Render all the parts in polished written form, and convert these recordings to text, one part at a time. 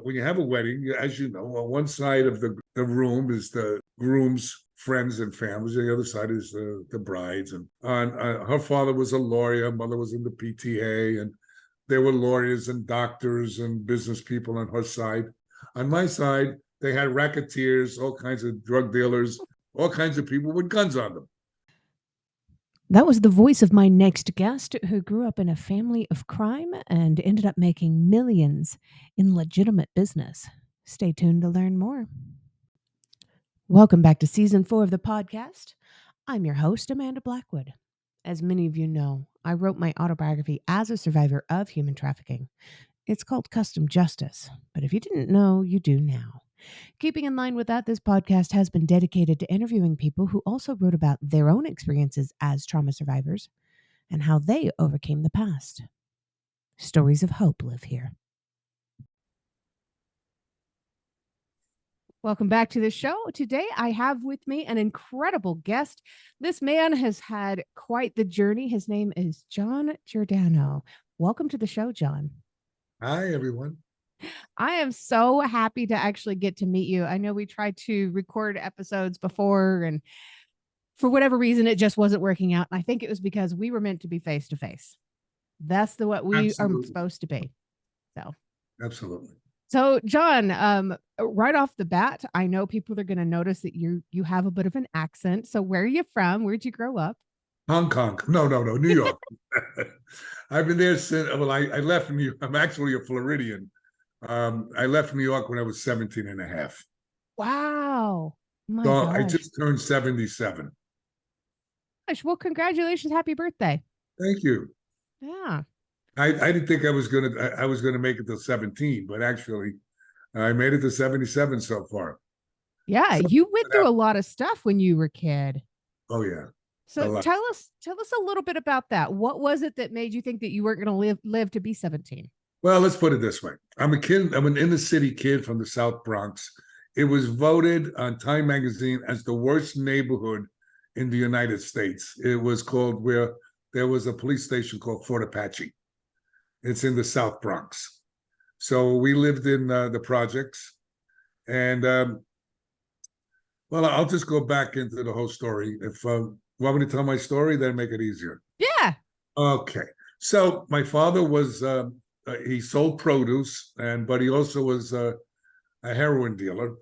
when you have a wedding, as you know, on one side of the room is the groom's friends and families. The other side is the brides. And her father was a lawyer. Mother was in the PTA. And there were lawyers and doctors and business people on her side. On my side, they had racketeers, all kinds of drug dealers, all kinds of people with guns on them. That was the voice of my next guest, who grew up in a family of crime and ended up making millions in legitimate business. Stay tuned to learn more. Welcome back to Season 4 of the podcast. I'm your host, Amanda Blackwood. As many of you know, I wrote my autobiography as a survivor of human trafficking. It's called Custom Justice, but if you didn't know, you do now. Keeping in line with that, this podcast has been dedicated to interviewing people who also wrote about their own experiences as trauma survivors and how they overcame the past. Stories of hope live here. Welcome back to the show. Today, I have with me an incredible guest. This man has had quite the journey. His name is John Giordano. Welcome to the show, John. Hi, everyone. I am so happy to actually get to meet you. I know we tried to record episodes before, and for whatever reason, it just wasn't working out. And I think it was because we were meant to be face to face. That's what we are supposed to be. Absolutely. So, John, right off the bat, I know people are going to notice that you have a bit of an accent. So, where are you from? Where'd you grow up? Hong Kong. No, New York. I've been there since, well, I left New York. I'm actually a Floridian. I left New York when I was 17 and a half. Wow. My So gosh. I just turned 77. Gosh, well, congratulations. Happy birthday. Thank you. Yeah. I didn't think I was gonna make it to 17, but actually I made it to 77 so far. Yeah, you went through a lot of stuff when you were a kid. Oh yeah. So tell us a little bit about that. What was it that made you think that you weren't going to live to be 17? Well, let's put it this way. I'm an inner city kid from the South Bronx. It was voted on Time magazine as the worst neighborhood in the United States. It was called where there was a police station called Fort Apache. It's in the South Bronx. So we lived in the projects. And, well, I'll just go back into the whole story. If you want me to tell my story, then make it easier. Yeah. Okay. So my father was, he sold produce, but he also was a heroin dealer.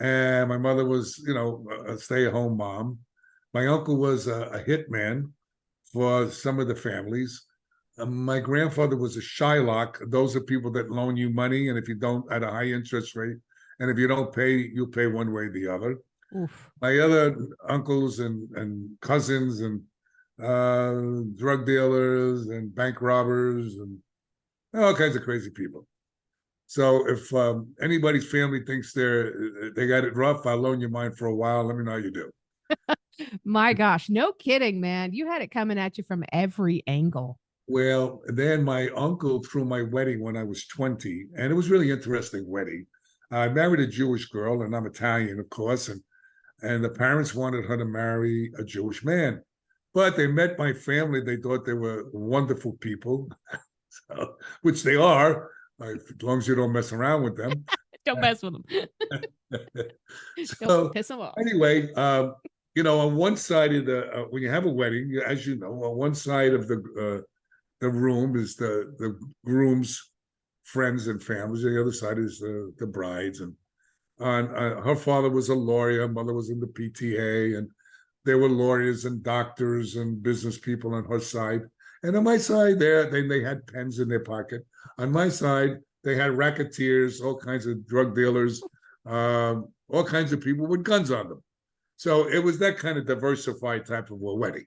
And my mother was, a stay-at-home mom. My uncle was a hitman for some of the families. My grandfather was a Shylock. Those are people that loan you money, and if you don't, at a high interest rate, and if you don't pay, you'll pay one way or the other. Oof. My other uncles and cousins and drug dealers and bank robbers and all kinds of crazy people. So if anybody's family thinks they got it rough, I'll loan you mine for a while. Let me know how you do. My gosh, no kidding, man. You had it coming at you from every angle. Well, then my uncle threw my wedding when I was 20, and it was really interesting wedding. I married a Jewish girl, and I'm Italian, of course, and the parents wanted her to marry a Jewish man. But they met my family. They thought they were wonderful people, which they are, as long as you don't mess around with them. Don't mess with them. Don't piss them off. Anyway, on one side of when you have a wedding, as you know, on one side of the room is the groom's friends and families. The other side is the brides. And her father was a lawyer. Mother was in the PTA. And there were lawyers and doctors and business people on her side. And on my side, they had pens in their pocket. On my side, they had racketeers, all kinds of drug dealers, all kinds of people with guns on them. So it was that kind of diversified type of a wedding.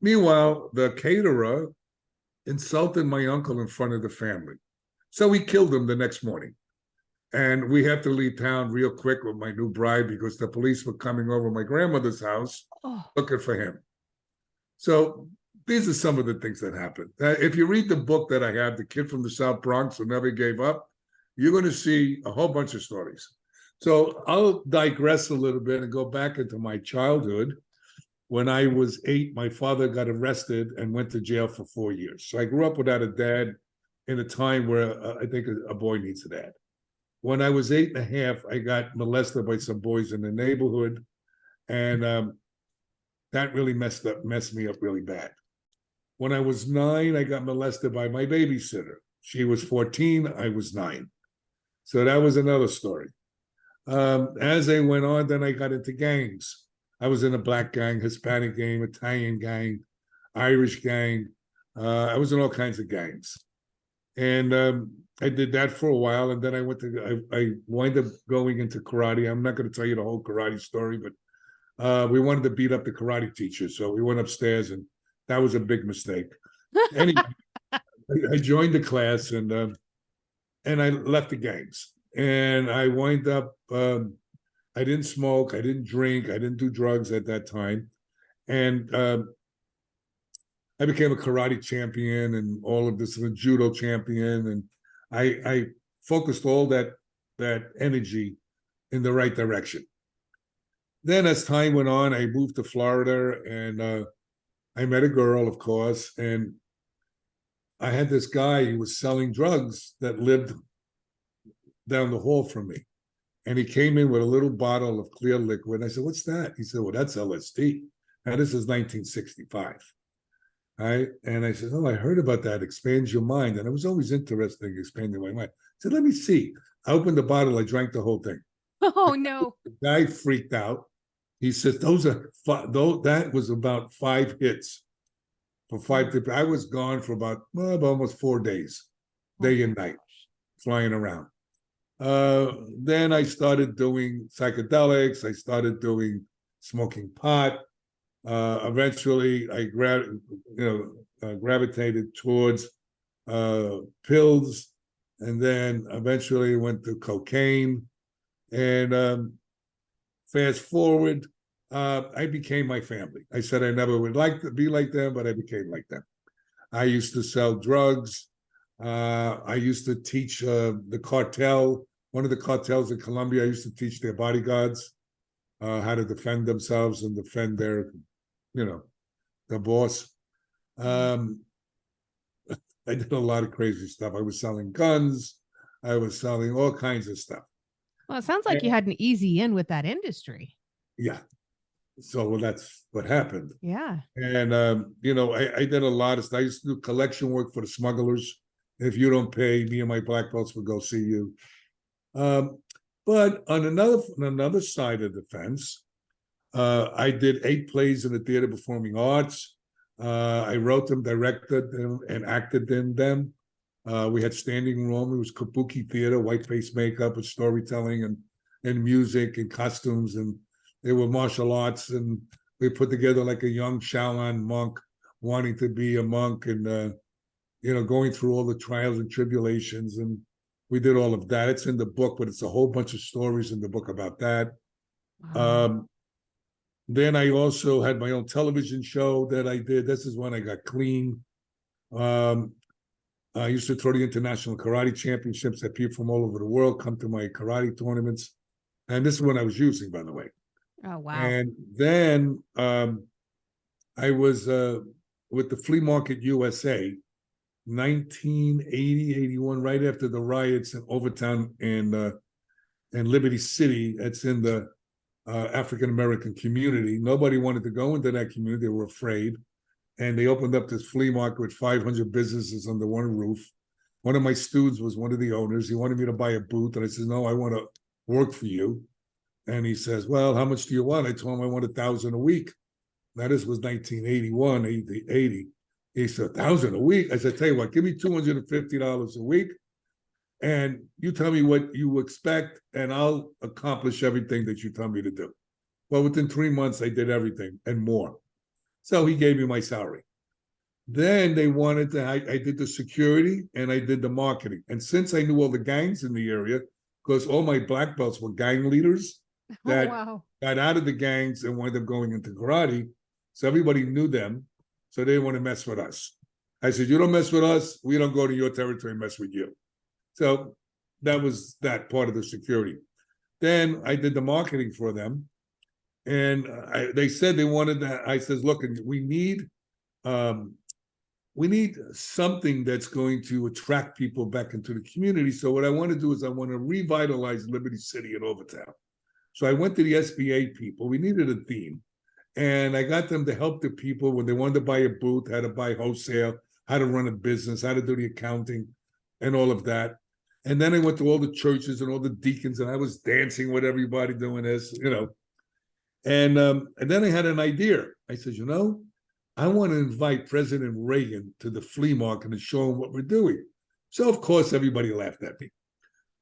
Meanwhile, the caterer insulted my uncle in front of the family. So we killed him the next morning. And we had to leave town real quick with my new bride because the police were coming over my grandmother's house looking for him. So these are some of the things that happened. If you read the book that I have, The Kid from the South Bronx Who Never Gave Up, you're going to see a whole bunch of stories. So I'll digress a little bit and go back into my childhood. When I was 8, my father got arrested and went to jail for 4 years. So I grew up without a dad in a time where I think a boy needs a dad. when I was 8.5, I got molested by some boys in the neighborhood, and that really messed me up really bad. When I was 9, I got molested by my babysitter. She was 14, I was 9. So that was another story. As I went on, then I got into gangs. I was in a black gang, Hispanic gang, Italian gang, Irish gang. I was in all kinds of gangs. And I did that for a while. And then I wound up going into karate. I'm not going to tell you the whole karate story, but we wanted to beat up the karate teacher. So we went upstairs, and that was a big mistake. Anyway, I joined the class, and I left the gangs. And I wind up, I didn't smoke, I didn't drink, I didn't do drugs at that time. And I became a karate champion and all of this, and a judo champion. And I focused all that energy in the right direction. Then as time went on, I moved to Florida, and I met a girl, of course, and I had this guy who was selling drugs that lived down the hall from me. And he came in with a little bottle of clear liquid. I said, "What's that?" He said, "Well, that's LSD." Now, this is 1965. Right? And I said, "Oh, I heard about that. Expands your mind." And I was always interested in expanding my mind. I said, "Let me see." I opened the bottle. I drank the whole thing. Oh, no. The guy freaked out. He says, that was about 5 hits for 5 tips. I was gone for about almost 4 days, day and night, flying around. Then I started doing psychedelics. I started doing smoking pot. Eventually, I gravitated towards pills, and then eventually went to cocaine. And fast forward, I became my family. I said I never would like to be like them, but I became like them. I used to sell drugs. I used to teach the cartel, one of the cartels in Colombia. I used to teach their bodyguards how to defend themselves and defend their boss. I did a lot of crazy stuff. I was selling guns. I was selling all kinds of stuff. Well, it sounds like you had an easy in with that industry. Yeah. So that's what happened. Yeah. And, I did a lot of stuff. I used to do collection work for the smugglers. If you don't pay, me and my black belts will go see you. But on another side of the fence, I did 8 plays in the Theater Performing Arts. I wrote them, directed them, and acted in them. We had standing room. It was kabuki theater, white face makeup, with storytelling and music and costumes, and they were martial arts. And we put together like a young Shaolin monk wanting to be a monk, and going through all the trials and tribulations. And we did all of that. It's in the book, but it's a whole bunch of stories in the book about that. Wow. Then I also had my own television show that I did. This is when I got clean. I used to throw the international karate championships that people from all over the world come to my karate tournaments. And this is when I was using, by the way. Oh, wow. And then I was with the Flea Market USA, 1980, 81, right after the riots in Overtown and Liberty City. It's in the African-American community. Nobody wanted to go into that community. They were afraid. And they opened up this flea market with 500 businesses under one roof. One of my students was one of the owners. He wanted me to buy a booth. And I said, "No, I want to work for you." And he says, "Well, how much do you want?" I told him I want $1,000 a week. Now, this was 1981, 80. He said, $1,000 a week? I said, "Tell you what, give me $250 a week. And you tell me what you expect, and I'll accomplish everything that you tell me to do." Well, within 3 months, I did everything and more. So he gave me my salary. Then they wanted to, I did the security and I did the marketing. And since I knew all the gangs in the area, because all my black belts were gang leaders that got out of the gangs and wound up going into karate. So everybody knew them. So they didn't want to mess with us. I said, "You don't mess with us, we don't go to your territory and mess with you." So that was that part of the security. Then I did the marketing for them. And they said they wanted that. I says, "Look, we need we need something that's going to attract people back into the community. So what I want to do is I want to revitalize Liberty City and Overtown. So I went to the SBA people. We needed a theme. And I got them to help the people when they wanted to buy a booth, how to buy wholesale, how to run a business, how to do the accounting, and all of that. And then I went to all the churches and all the deacons, and I was dancing with everybody doing this, you know. And then I had an idea. I said, you know, I want to invite President Reagan to the flea market and show him what we're doing. So of course everybody laughed at me.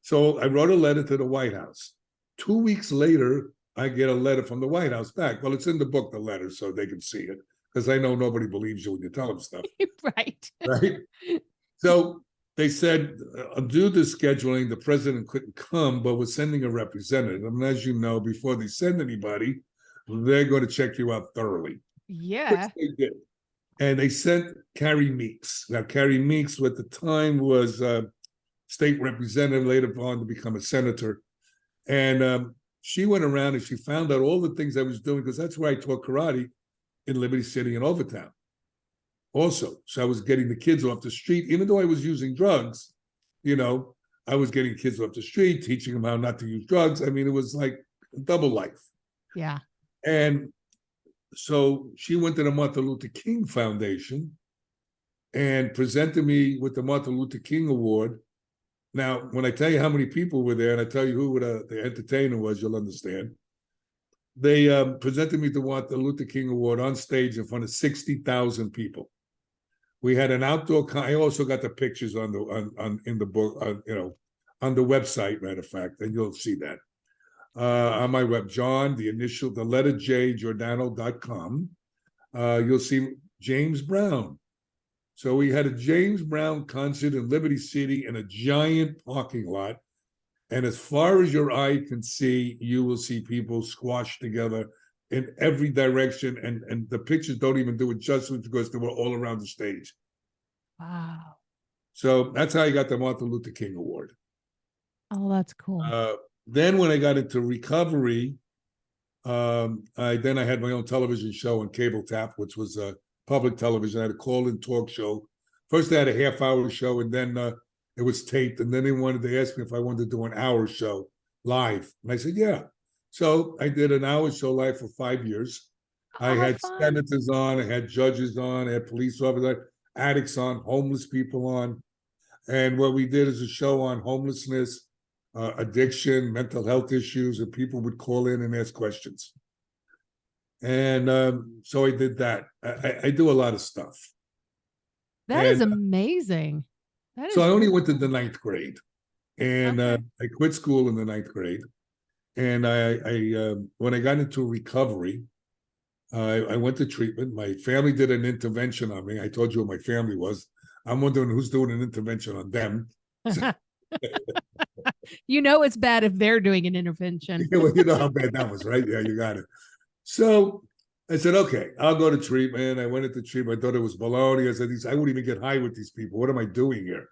So I wrote a letter to the White House. 2 weeks later, I get a letter from the White House back. Well, it's in the book, the letter, so they can see it, because I know nobody believes you when you tell them stuff. Right. Right. So they said, due to scheduling, the president couldn't come, but we're sending a representative. And as you know, before they send anybody, they're going to check you out thoroughly. Yeah. Which they did. And they sent Carrie Meeks. Now, Carrie Meeks, who at the time was state representative, later on to become a senator. And she went around and she found out all the things I was doing, because that's where I taught karate in Liberty City and Overtown. Also, so I was getting the kids off the street, even though I was using drugs, you know, I was getting kids off the street, teaching them how not to use drugs. I mean, it was like a double life. Yeah. And so she went to the Martin Luther King Foundation and presented me with the Martin Luther King Award. Now, when I tell you how many people were there, and I tell you who the entertainer was, you'll understand. They presented me the Martin Luther King Award on stage in front of 60,000 people. We had an outdoor. I also got the pictures on the in the book, you know, on the website. Matter of fact, and you'll see that on my web, John, the letter J, Giordano.com. You'll see James Brown. So we had a James Brown concert in Liberty City in a giant parking lot. And as far as your eye can see, you will see people squashed together in every direction. And the pictures don't even do it justice because they were all around the stage. Wow. So that's how I got the Martin Luther King Award. Oh, that's cool. Then when I got into recovery, I had my own television show on cable tap, which was public television. I had a call-in talk show. First, I had a half-hour show, and then it was taped. And then they asked me if I wanted to do an hour show live, and I said, yeah. So I did an hour show live for 5 years. I had senators on, I had judges on, I had police officers, addicts on, homeless people on. And what we did is a show on homelessness, addiction, mental health issues, and people would call in and ask questions. And so I did that. I do a lot of stuff. That is amazing. So I only went to the 9th grade, and I quit school in the 9th grade. And I when I got into recovery, I went to treatment. My family did an intervention on me. I told you what my family was. I'm wondering who's doing an intervention on them. You know it's bad if they're doing an intervention. Well, you know how bad that was, right? Yeah, you got it. So I said, okay, I'll go to treatment. I went into treatment. I thought it was baloney. I said, I wouldn't even get high with these people. What am I doing here?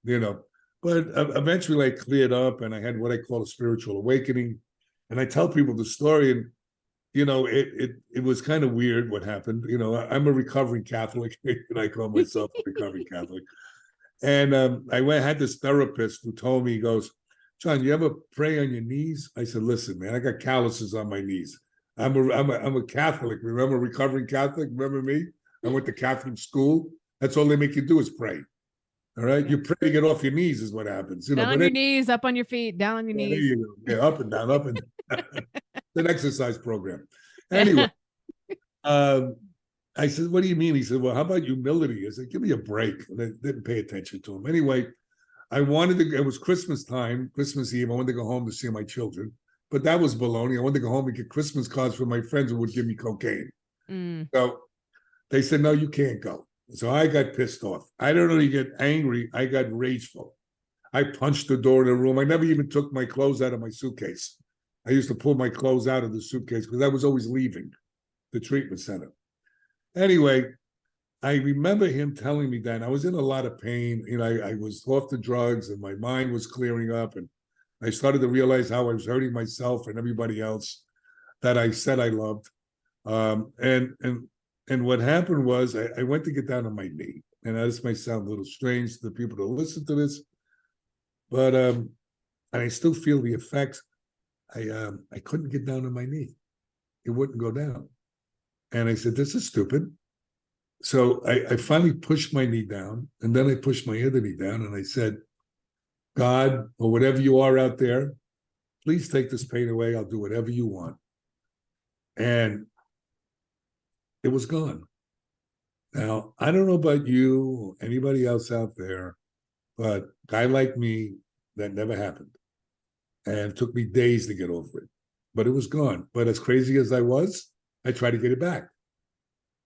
You know, but eventually I cleared up and I had what I call a spiritual awakening. And I tell people the story, and you know, it was kind of weird what happened. You know, I'm a recovering Catholic, and I call myself a recovering Catholic. And I had this therapist who told me, he goes, John, you ever pray on your knees? I said, listen, man, I got calluses on my knees. I'm a Catholic. Remember, recovering Catholic? Remember me? I went to Catholic school. That's all they make you do is pray. All right, you pray to get off your knees is what happens. You know, down on your knees, up on your feet, down on your knees. There you go. Yeah, up and down, up and down. It's an exercise program. Anyway, I said, what do you mean? He said, well, how about humility? I said, give me a break. And I didn't pay attention to him. Anyway, it was Christmas time, Christmas Eve. I wanted to go home to see my children, but that was baloney. I wanted to go home and get Christmas cards from my friends who would give me cocaine. So they said, no, you can't go. So I got pissed off. I don't really get angry. I got rageful. I punched the door of the room. I never even took my clothes out of my suitcase. I used to pull my clothes out of the suitcase because I was always leaving the treatment center. Anyway, I remember him telling me that I was in a lot of pain. You know, I was off the drugs and my mind was clearing up. And I started to realize how I was hurting myself and everybody else that I said I loved. And what happened was I went to get down on my knee. and this may sound a little strange to the people that listen to this, but and I still feel the effects. I couldn't get down on my knee; it wouldn't go down, and I said, "This is stupid." So I finally pushed my knee down, and then I pushed my other knee down, and I said, "God, or whatever you are out there, please take this pain away. I'll do whatever you want." And it was gone. Now, I don't know about you or anybody else out there, but a guy like me, that never happened. And it took me days to get over it. But it was gone. But as crazy as I was, I tried to get it back.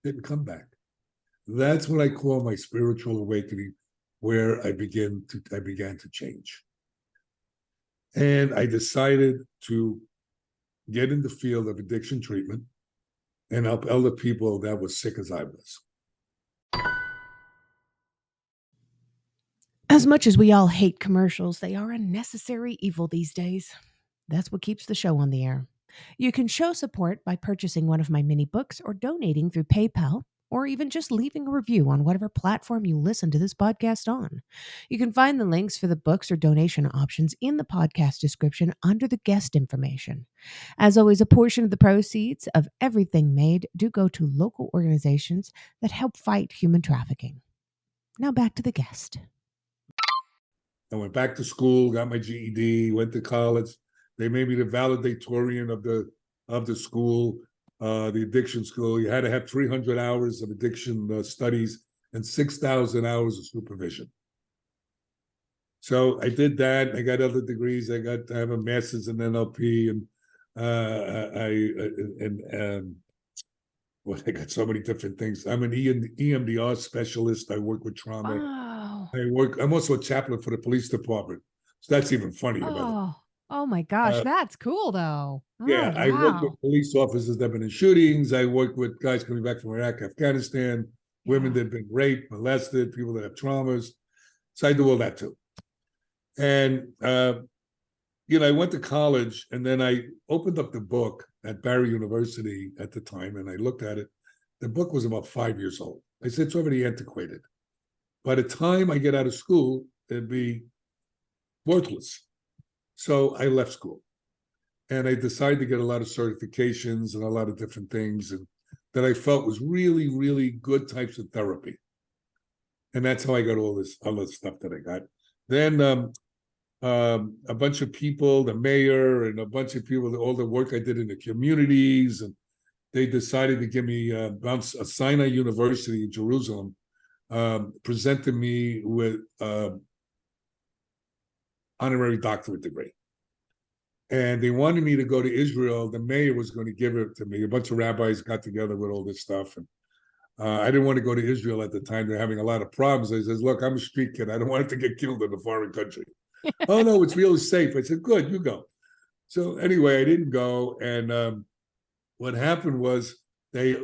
Didn't come back. That's what I call my spiritual awakening, where I began to change. And I decided to get in the field of addiction treatment and help other people that were sick as I was. As much as we all hate commercials, they are a necessary evil these days. That's what keeps the show on the air. You can show support by purchasing one of my mini books or donating through PayPal, or even just leaving a review on whatever platform you listen to this podcast on. You can find the links for the books or donation options in the podcast description under the guest information. As always, a portion of the proceeds of everything made do go to local organizations that help fight human trafficking. Now back to the guest. I went back to school, got my GED, went to college. They made me the valedictorian of the school, the addiction school. You had to have 300 hours of addiction studies and 6,000 hours of supervision. So I did that. I got other degrees. I have a master's in NLP, and well, I got so many different things. I'm an EMDR specialist. I work with trauma. Wow. I'm also a chaplain for the police department. So that's even funnier, by the way. Oh my gosh, that's cool though. Yeah, Oh, I work with wow. police officers that have been in shootings. I work with guys coming back from Iraq, Afghanistan, women Yeah. that have been raped, molested, people that have traumas. So I do all that too. And I went to college, and then I opened up the book at Barry University at the time, and I looked at it. The book was about 5 years old. I said, it's already antiquated. By the time I get out of school, it'd be worthless. So I left school, and I decided to get a lot of certifications and a lot of different things, and that I felt was really, really good types of therapy. And that's how I got all this stuff that I got. Then a bunch of people, the mayor and a bunch of people, all the work I did in the communities, and they decided to give me a Sinai University in Jerusalem, presented me with honorary doctorate degree. And they wanted me to go to Israel. The mayor was going to give it to me. A bunch of rabbis got together with all this stuff. And I didn't want to go to Israel at the time. They're having a lot of problems. I says, look, I'm a street kid. I don't want it to get killed in a foreign country. Oh, no, it's really safe. I said, good, you go. So anyway, I didn't go. And what happened was they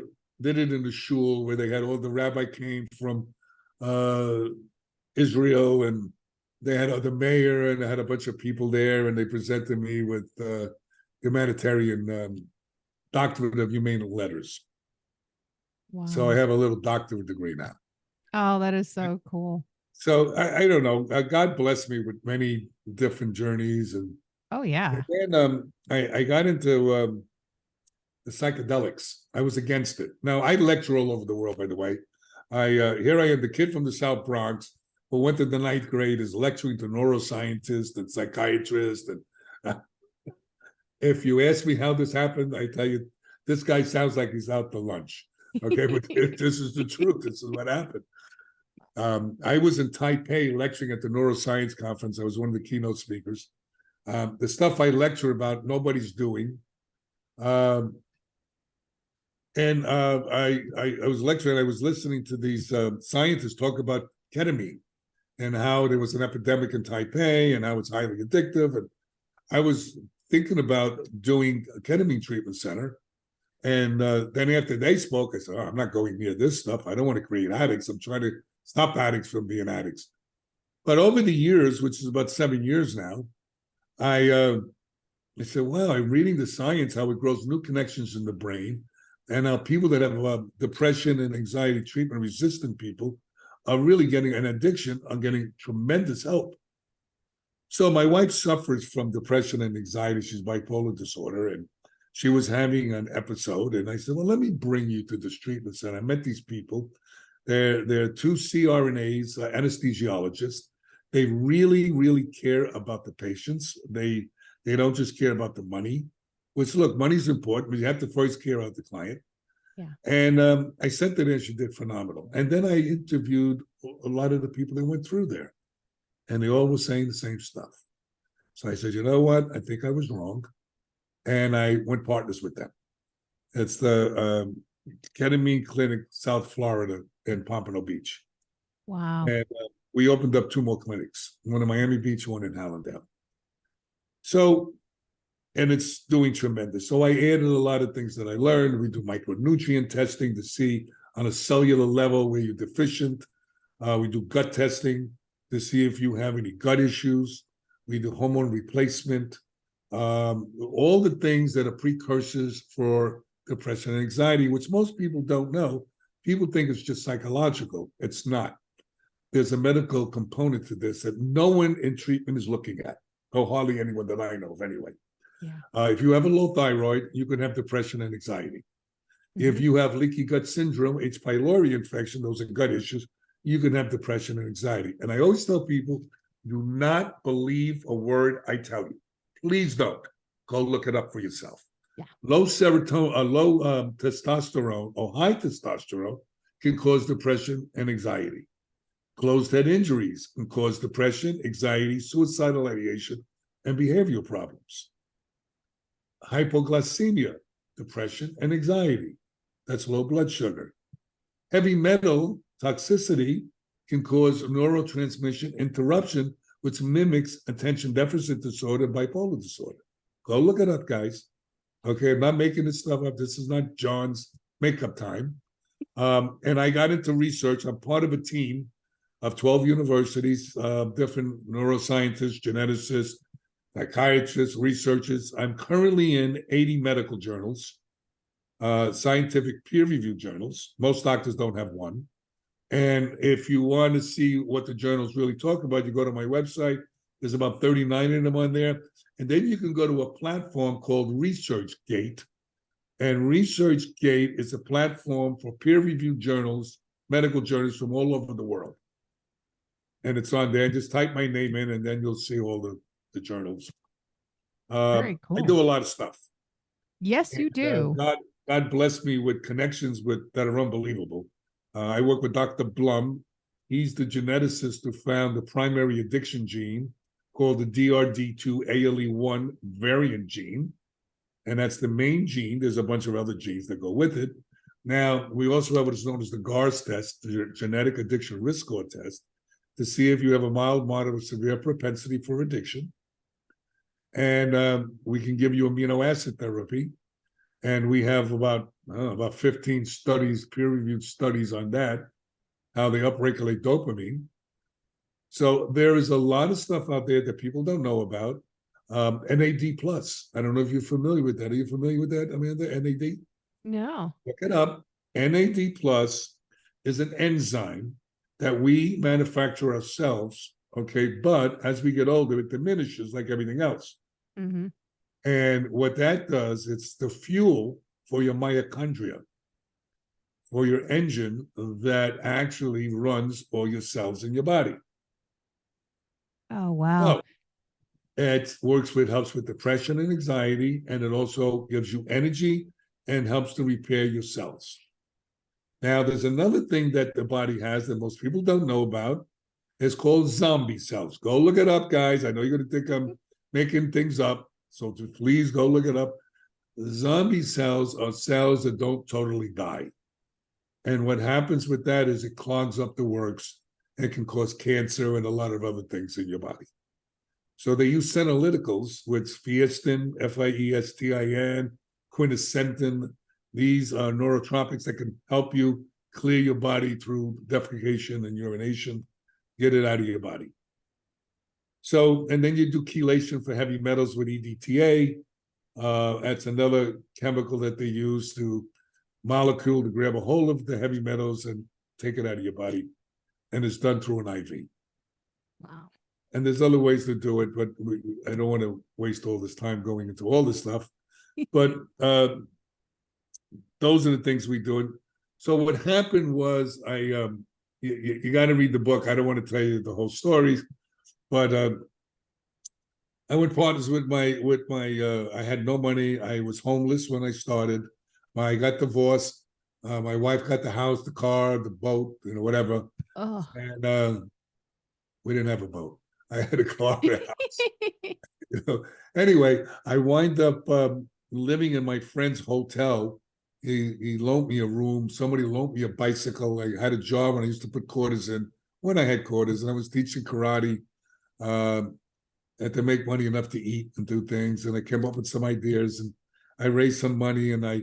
did it in the shul where they had all the rabbi came from Israel, and they had the mayor, and they had a bunch of people there, and they presented me with humanitarian doctorate of humane letters. Wow. So I have a little doctorate degree now. Oh, that is so cool. So I don't know. God blessed me with many different journeys, and Oh, yeah. then I got into the psychedelics. I was against it. Now I lecture all over the world, by the way. Here I am, the kid from the South Bronx who went to the 9th grade, is lecturing to neuroscientists and psychiatrists. And if you ask me how this happened, I tell you, this guy sounds like he's out to lunch. Okay, but this is the truth. This is what happened. I was in Taipei lecturing at the neuroscience conference. I was one of the keynote speakers. The stuff I lecture about, nobody's doing. I was lecturing. I was listening to these scientists talk about ketamine and how there was an epidemic in Taipei and how it's highly addictive. And I was thinking about doing a ketamine treatment center. And then after they spoke, I said, I'm not going near this stuff. I don't want to create addicts. I'm trying to stop addicts from being addicts. But over the years, which is about 7 years now, I said, well, I'm reading the science, how it grows new connections in the brain, and how people that have depression and anxiety treatment resistant people are really getting an addiction, are getting tremendous help. So my wife suffers from depression and anxiety. She's bipolar disorder, and she was having an episode. And I said, well, let me bring you to this treatment center. I met these people. They're two CRNAs, anesthesiologists. They really, really care about the patients. They don't just care about the money, which, look, money's important, but you have to first care about the client. Yeah. And I sent her there, she did phenomenal. And then I interviewed a lot of the people that went through there, and they all were saying the same stuff. So I said, you know what? I think I was wrong. And I went partners with them. It's the Ketamine Clinic, South Florida, in Pompano Beach. Wow. And we opened up 2 more clinics, one in Miami Beach, one in Hallandale. So, and it's doing tremendous. So I added a lot of things that I learned. We do micronutrient testing to see on a cellular level where you're deficient. We do gut testing to see if you have any gut issues. We do hormone replacement, all the things that are precursors for depression and anxiety, which most people don't know. People think it's just psychological. It's not. There's a medical component to this that no one in treatment is looking at, or hardly anyone that I know of anyway. Yeah. If you have a low thyroid, you can have depression and anxiety. If you have leaky gut syndrome, H. pylori infection, those are gut issues, you can have depression and anxiety. And I always tell people, do not believe a word I tell you. Please don't. Go look it up for yourself. Yeah. Low serotonin, low testosterone or high testosterone can cause depression and anxiety. Closed head injuries can cause depression, anxiety, suicidal ideation, and behavioral problems. Hypoglycemia, depression, and anxiety. That's low blood sugar. Heavy metal toxicity can cause neurotransmission interruption, which mimics attention deficit disorder, bipolar disorder. Go look it up, guys. Okay, I'm not making this stuff up. This is not John's makeup time. And I got into research. I'm part of a team of 12 universities, different neuroscientists, geneticists, psychiatrists, researchers. I'm currently in 80 medical journals, scientific peer-reviewed journals. Most doctors don't have one. And if you want to see what the journals really talk about, you go to my website. There's about 39 of them on there. And then you can go to a platform called ResearchGate. And ResearchGate is a platform for peer-reviewed journals, medical journals from all over the world. And it's on there. Just type my name in, and then you'll see all the journals. Very cool. I do a lot of stuff. Yes, you do. God bless me with connections that are unbelievable. I work with Dr. Blum. He's the geneticist who found the primary addiction gene called the DRD2 ALE1 variant gene. And that's the main gene. There's a bunch of other genes that go with it. Now, we also have what is known as the GARS test, the Genetic Addiction Risk Score test, to see if you have a mild, moderate, or severe propensity for addiction. And we can give you amino acid therapy. And we have about 15 studies, peer-reviewed studies on that, how they upregulate dopamine. So there is a lot of stuff out there that people don't know about. NAD+. I don't know if you're familiar with that. Are you familiar with that, Amanda? NAD? No. Look it up. NAD+ is an enzyme that we manufacture ourselves, okay? But as we get older, it diminishes like everything else. Mm-hmm. And what that does, it's the fuel for your mitochondria, for your engine that actually runs all your cells in your body. Oh, wow. So it helps with depression and anxiety, and it also gives you energy and helps to repair your cells. Now, there's another thing that the body has that most people don't know about. It's called zombie cells. Go look it up, guys. I know you're going to think I'm making things up, so please go look it up. Zombie cells are cells that don't totally die. And what happens with that is it clogs up the works and can cause cancer and a lot of other things in your body. So they use senolyticals, which fiestin, Fiestin, quinasentin. These are neurotropics that can help you clear your body through defecation and urination, get it out of your body. So, and then you do chelation for heavy metals with EDTA. That's another chemical that they use to grab a hold of the heavy metals and take it out of your body. and it's done through an IV. Wow. And there's other ways to do it, but I don't want to waste all this time going into all this stuff. But those are the things we do. So what happened was you got to read the book. I don't want to tell you the whole story, but I went partners with my I had no money. I was homeless when I started. I got divorced. My wife got the house, the car, the boat, whatever. Oh. And we didn't have a boat. I had a car and a house. Anyway, I wind up living in my friend's hotel. He loaned me a room. Somebody loaned me a bicycle. I had a job and I used to put quarters in when I had quarters, and I was teaching karate. Had to make money enough to eat and do things, and I came up with some ideas, and I raised some money, and I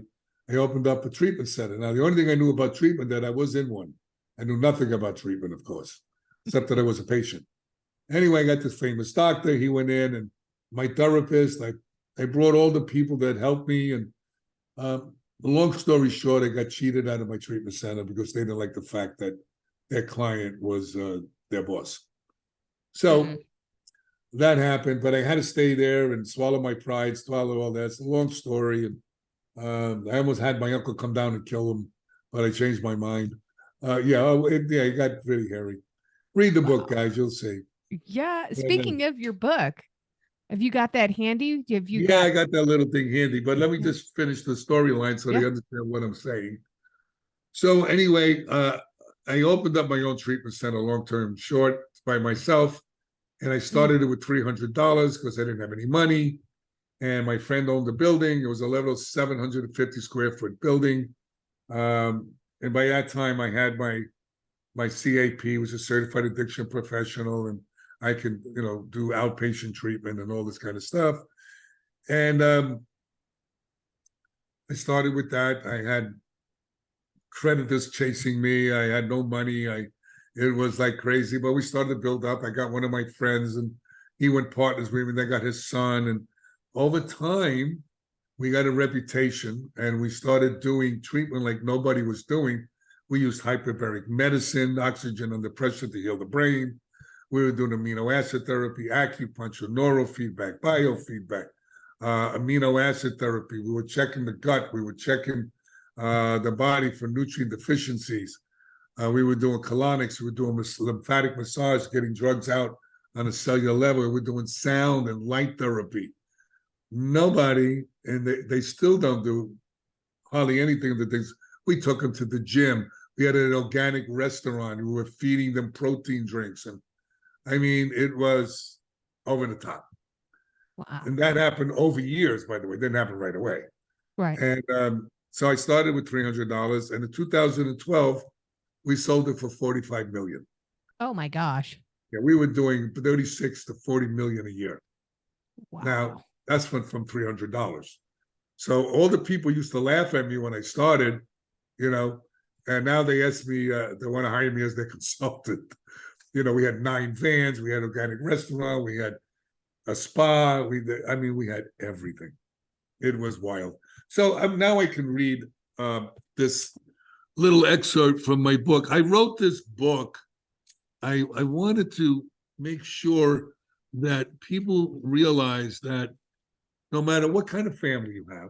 opened up a treatment center. Now, the only thing I knew about treatment, that I was in one. I knew nothing about treatment, of course, except that I was a patient. Anyway, I got this famous doctor. He went in, and my therapist. I brought all the people that helped me, and long story short, I got cheated out of my treatment center because they didn't like the fact that their client was their boss. So that happened, but I had to stay there and swallow my pride, swallow all that. It's a long story. And I almost had my uncle come down and kill him, but I changed my mind. It got really hairy. Read the book, guys. You'll see. Yeah. Speaking of your book, have you got that handy? I got that little thing handy, but let me just finish the storyline so they understand what I'm saying. So anyway, I opened up my own treatment center, long-term short, by myself. And I started it with $300 because I didn't have any money. And my friend owned the building. It was a level 750 square foot building. And by that time, I had my CAP, was a certified addiction professional, and I could, do outpatient treatment and all this kind of stuff. And I started with that. I had creditors chasing me. I had no money. It was like crazy, but we started to build up. I got one of my friends, and he went partners with me, and they got his son. And over time, we got a reputation, and we started doing treatment like nobody was doing. We used hyperbaric medicine, oxygen under pressure to heal the brain. We were doing amino acid therapy, acupuncture, neurofeedback, biofeedback, amino acid therapy. We were checking the gut. We were checking the body for nutrient deficiencies. We were doing colonics. We were doing lymphatic massage, getting drugs out on a cellular level. We were doing sound and light therapy. Nobody, and they still don't do hardly anything of the things. We took them to the gym. We had an organic restaurant. We were feeding them protein drinks. And I mean, it was over the top. Wow. And that happened over years, by the way. It didn't happen right away. Right. And so I started with $300. And in 2012, we sold it for $45 million. Oh my gosh. Yeah, we were doing 36 to 40 million a year. Wow. Now, that's from $300. So all the people used to laugh at me when I started, and now they ask me, they want to hire me as their consultant. We had 9 vans, we had organic restaurant, we had a spa, we had everything. It was wild. So now I can read this little excerpt from my book. I wrote this book. I wanted to make sure that people realize that no matter what kind of family you have,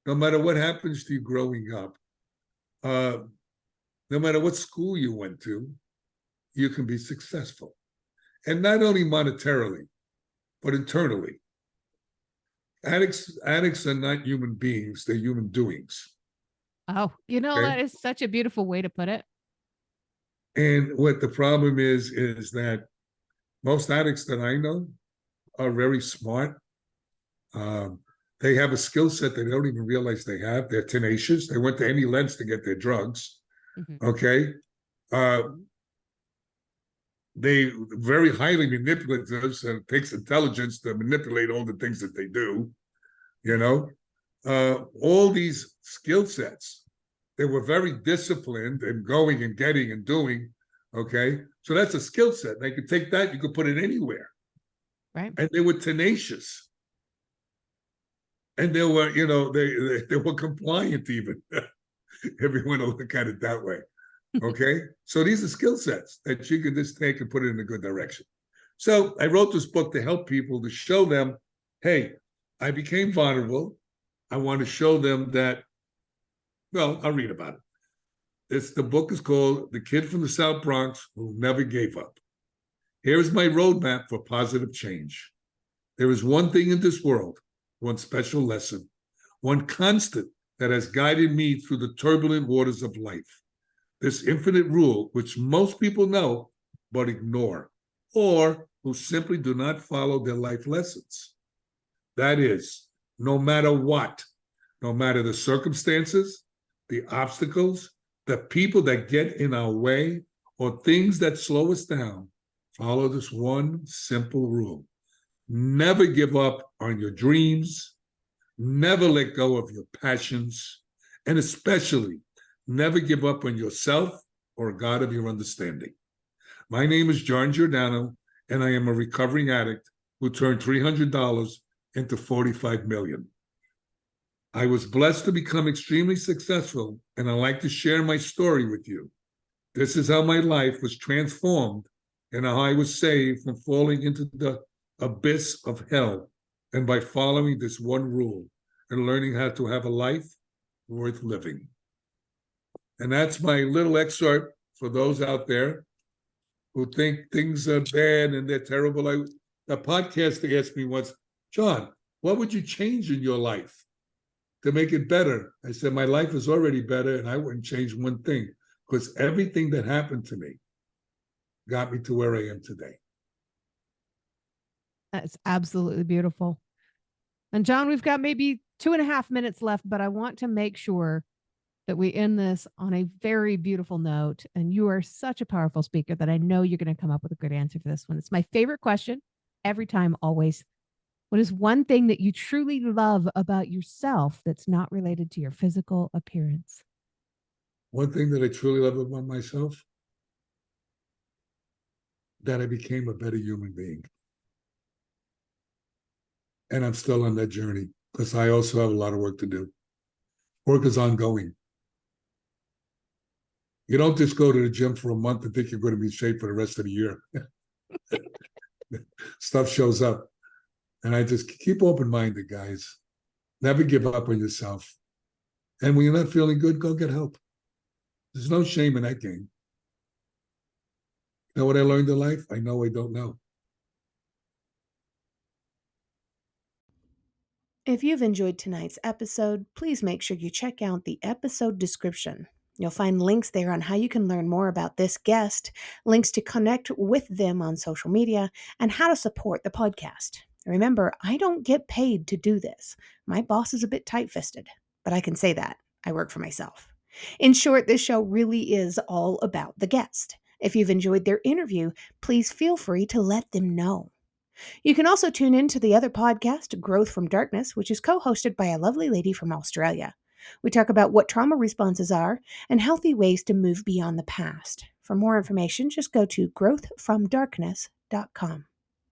no matter what happens to you growing up, no matter what school you went to, you can be successful. And not only monetarily, but internally. Addicts are not human beings, they're human doings. Oh, that is such a beautiful way to put it. And what the problem is that most addicts that I know are very smart. They have a skill set that they don't even realize they have. They're tenacious. They went to any lengths to get their drugs. Okay. They very highly manipulative, so it takes intelligence to manipulate all the things that they do. All these skill sets. They were very disciplined and going and getting and doing. Okay. So that's a skill set. They could take that, you could put it anywhere. Right. And they were tenacious. And they were, they were compliant even, if you want to look at it that way. Okay. So these are skill sets that you can just take and put it in a good direction. So I wrote this book to help people, to show them, hey, I became vulnerable. I want to show them that, well, I'll read about it. The book is called The Kid from the South Bronx Who Never Gave Up. Here is my roadmap for positive change. There is one thing in this world, one special lesson, one constant that has guided me through the turbulent waters of life. This infinite rule, which most people know but ignore, or who simply do not follow their life lessons. That is, no matter what, no matter the circumstances, the obstacles, the people that get in our way, or things that slow us down, follow this one simple rule. Never give up on your dreams, never let go of your passions, and especially never give up on yourself or a God of your understanding. My name is John Giordano, and I am a recovering addict who turned $300 into $45 million. I was blessed to become extremely successful, and I'd like to share my story with you. This is how my life was transformed and how I was saved from falling into the abyss of hell, and by following this one rule and learning how to have a life worth living. And that's my little excerpt for those out there who think things are bad and they're terrible. A podcaster asked me once, John, what would you change in your life to make it better? I said, my life is already better, and I wouldn't change one thing, because everything that happened to me got me to where I am today. That's absolutely beautiful. And John, we've got maybe 2.5 minutes left, but I want to make sure that we end this on a very beautiful note. And you are such a powerful speaker that I know you're going to come up with a good answer for this one. It's my favorite question every time, always. What is one thing that you truly love about yourself that's not related to your physical appearance? One thing that I truly love about myself, that I became a better human being. And I'm still on that journey, because I also have a lot of work to do. Work is ongoing. You don't just go to the gym for a month and think you're going to be in shape for the rest of the year. Stuff shows up. And I just keep open-minded, guys. Never give up on yourself. And when you're not feeling good, go get help. There's no shame in that game. You know what I learned in life? I know I don't know. If you've enjoyed tonight's episode, please make sure you check out the episode description. You'll find links there on how you can learn more about this guest, links to connect with them on social media, and how to support the podcast. Remember, I don't get paid to do this. My boss is a bit tight-fisted, but I can say that. I work for myself. In short, this show really is all about the guest. If you've enjoyed their interview, please feel free to let them know. You can also tune in to the other podcast, Growth from Darkness, which is co-hosted by a lovely lady from Australia. We talk about what trauma responses are and healthy ways to move beyond the past. For more information, just go to growthfromdarkness.com.